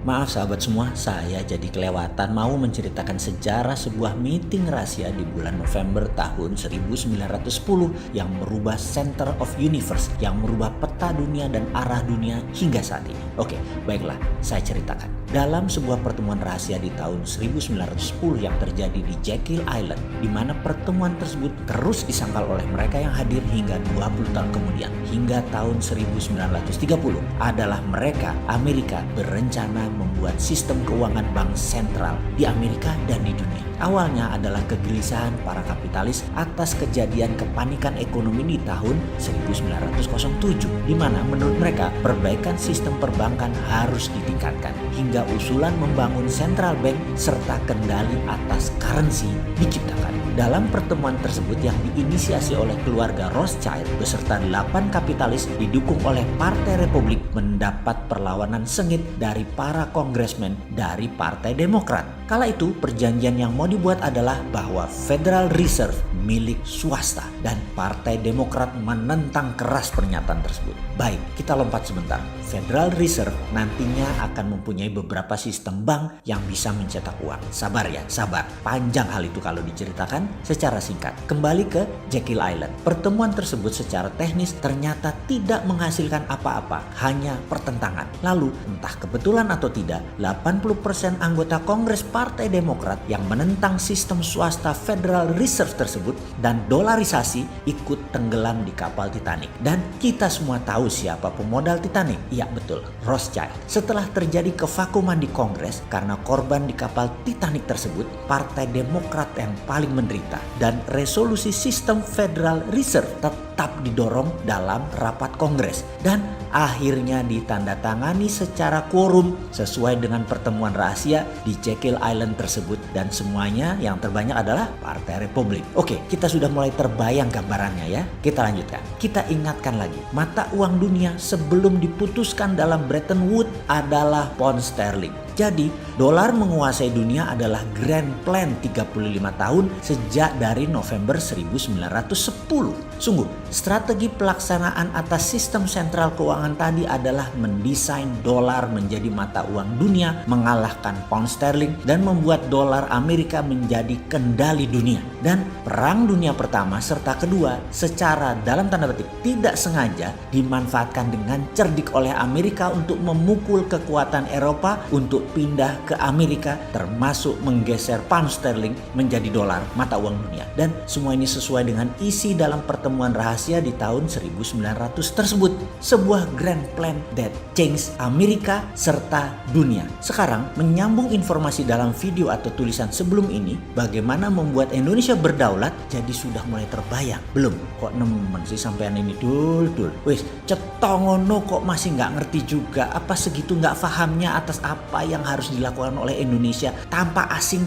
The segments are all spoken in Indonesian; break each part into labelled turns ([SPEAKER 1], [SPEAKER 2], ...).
[SPEAKER 1] Maaf sahabat semua, saya jadi kelewatan mau menceritakan sejarah sebuah meeting rahasia di bulan November tahun 1910 yang merubah center of universe, yang merubah peta dunia dan arah dunia hingga saat ini. Oke, baiklah, saya ceritakan. Dalam sebuah pertemuan rahasia di tahun 1910 yang terjadi di Jekyll Island, di mana pertemuan tersebut terus disangkal oleh mereka yang hadir hingga 20 tahun kemudian. Hingga tahun 1930 adalah mereka, Amerika, berencana membuat sistem keuangan bank sentral di Amerika dan di dunia. Awalnya adalah kegelisahan para kapitalis atas kejadian kepanikan ekonomi di tahun 1907, di mana menurut mereka perbaikan sistem perbankan harus ditingkatkan, hingga usulan membangun central bank serta kendali atas currency diciptakan. Dalam pertemuan tersebut yang diinisiasi oleh keluarga Rothschild beserta 8 kapitalis didukung oleh Partai Republik mendapat perlawanan sengit dari para kongresmen dari Partai Demokrat. Kala itu perjanjian yang mau dibuat adalah bahwa Federal Reserve milik swasta dan Partai Demokrat menentang keras pernyataan tersebut. Baik, kita lompat sebentar. Federal Reserve nantinya akan mempunyai beberapa sistem bank yang bisa mencetak uang. Sabar ya, sabar. Panjang hal itu kalau diceritakan. Secara singkat, kembali ke Jekyll Island. Pertemuan tersebut secara teknis ternyata tidak menghasilkan apa-apa, hanya pertentangan. Lalu, entah kebetulan atau tidak, 80% anggota Kongres Partai Demokrat yang menentang sistem swasta Federal Reserve tersebut dan dolarisasi ikut tenggelam di kapal Titanic. Dan kita semua tahu siapa pemodal Titanic. Iya betul, Rothschild. Setelah terjadi kevakuman di Kongres karena korban di kapal Titanic tersebut, Partai Demokrat yang paling menderita dan resolusi sistem Federal Reserve tetap didorong dalam rapat Kongres dan akhirnya ditandatangani secara quorum sesuai dengan pertemuan rahasia di Jekyll Island tersebut, dan semuanya yang terbanyak adalah Partai Republik. Oke, kita sudah mulai terbayang gambarannya ya. Kita lanjutkan. Kita ingatkan lagi, mata uang dunia sebelum diputuskan dalam Bretton Woods adalah pound sterling. Jadi, dolar menguasai dunia adalah grand plan 35 tahun sejak dari November 1910. Sungguh, strategi pelaksanaan atas sistem sentral keuangan tadi adalah mendesain dolar menjadi mata uang dunia, mengalahkan pound sterling, dan membuat dolar Amerika menjadi kendali dunia. Dan Perang Dunia Pertama serta Kedua secara dalam tanda petik tidak sengaja dimanfaatkan dengan cerdik oleh Amerika untuk memukul kekuatan Eropa untuk pindah ke Amerika, termasuk menggeser pound sterling menjadi dolar, mata uang dunia. Dan semua ini sesuai dengan isi dalam pertemuan rahasia di tahun 1900 tersebut. Sebuah grand plan that changed Amerika serta dunia. Sekarang menyambung informasi dalam video atau tulisan sebelum ini, bagaimana membuat Indonesia berdaulat, jadi sudah mulai terbayang. Belum? Kok nemen sih sampean ini dul. Wis, cetongono kok masih nggak ngerti juga. Apa segitu nggak fahamnya atas apa yang harus dilakukan oleh Indonesia tanpa asing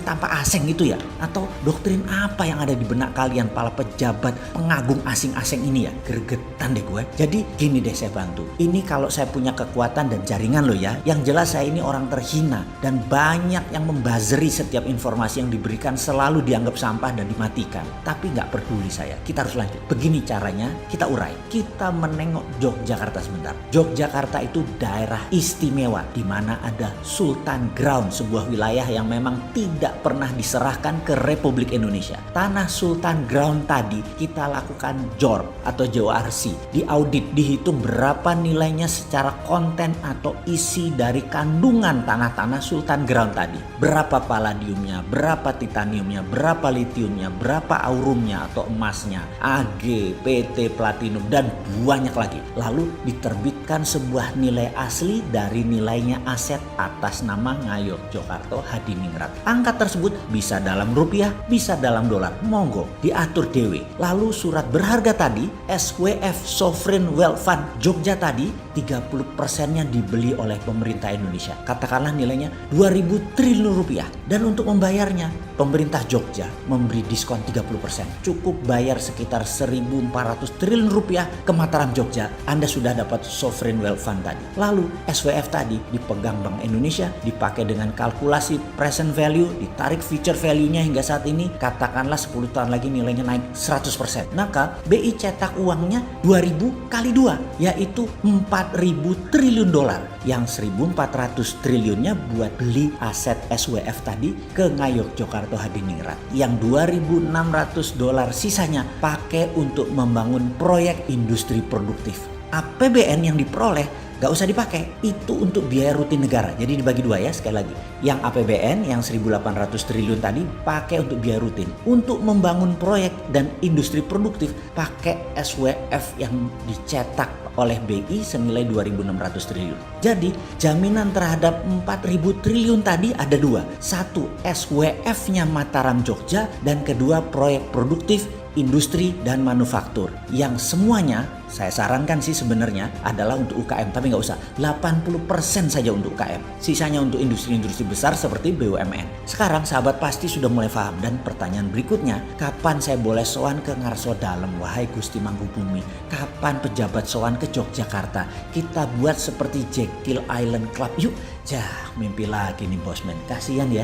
[SPEAKER 1] gitu ya? Atau doktrin apa yang ada di benak kalian para pejabat pengagung asing-asing ini ya? Gregetan deh gue. Jadi gini deh, saya bantu. Ini kalau saya punya kekuatan dan jaringan loh ya. Yang jelas saya ini orang terhina dan banyak yang membazeri setiap informasi yang diberikan selalu dianggap sampah dan dimatikan. Tapi nggak peduli saya. Kita harus lanjut. Begini caranya, kita urai. Kita menengok Yogyakarta sebentar. Yogyakarta itu daerah istimewa di mana ada Sultan Ground, sebuah wilayah yang memang tidak pernah diserahkan ke Republik Indonesia. Tanah Sultan Ground tadi kita lakukan JOR atau JORC, diaudit, dihitung berapa nilainya secara konten atau isi dari kandungan tanah-tanah Sultan Ground tadi. Berapa palladiumnya, berapa titaniumnya, berapa litiumnya, berapa aurumnya atau emasnya, AG, PT, platinum, dan banyak lagi. Lalu diterbitkan sebuah nilai asli dari nilainya aset atas nama Ngayogyakarta Hadiningrat. Angka tersebut bisa dalam rupiah, bisa dalam dolar. Monggo diatur dewe. Lalu surat berharga tadi, SWF Sovereign Wealth Fund Jogja tadi, 30%-nya dibeli oleh pemerintah Indonesia. Katakanlah nilainya 2.000 triliun rupiah. Dan untuk membayarnya, pemerintah Jogja memberi diskon 30%. Cukup bayar sekitar 1.400 triliun rupiah ke Mataram Jogja, Anda sudah dapat Sovereign Wealth Fund tadi. Lalu SWF tadi dipegang Bank Indonesia dipakai dengan kalkulasi present value, ditarik future value-nya hingga saat ini, katakanlah 10 tahun lagi nilainya naik 100%. Maka BI cetak uangnya 2000 kali 2, yaitu 4.000 triliun dolar. Yang 1.400 triliunnya buat beli aset SWF tadi ke Ngayog Jakarta Hadiningrat. Yang 2.600 dolar sisanya pakai untuk membangun proyek industri produktif. APBN yang diperoleh gak usah dipakai, itu untuk biaya rutin negara. Jadi dibagi dua ya, sekali lagi. Yang APBN yang 1.800 triliun tadi pakai untuk biaya rutin. Untuk membangun proyek dan industri produktif pakai SWF yang dicetak oleh BI senilai 2.600 triliun. Jadi jaminan terhadap 4.000 triliun tadi ada dua. Satu, SWF-nya Mataram Jogja, dan kedua proyek produktif industri dan manufaktur yang semuanya saya sarankan sih sebenarnya adalah untuk UKM, tapi nggak usah 80% saja untuk UKM, sisanya untuk industri-industri besar seperti BUMN. Sekarang sahabat pasti sudah mulai paham, dan pertanyaan berikutnya, kapan saya boleh sowan ke Ngarso Dalem wahai Gusti Mangkubumi? Kapan pejabat sowan ke Yogyakarta? Kita buat seperti Jekyll Island Club yuk. Mimpi lagi nih bosman, kasihan ya.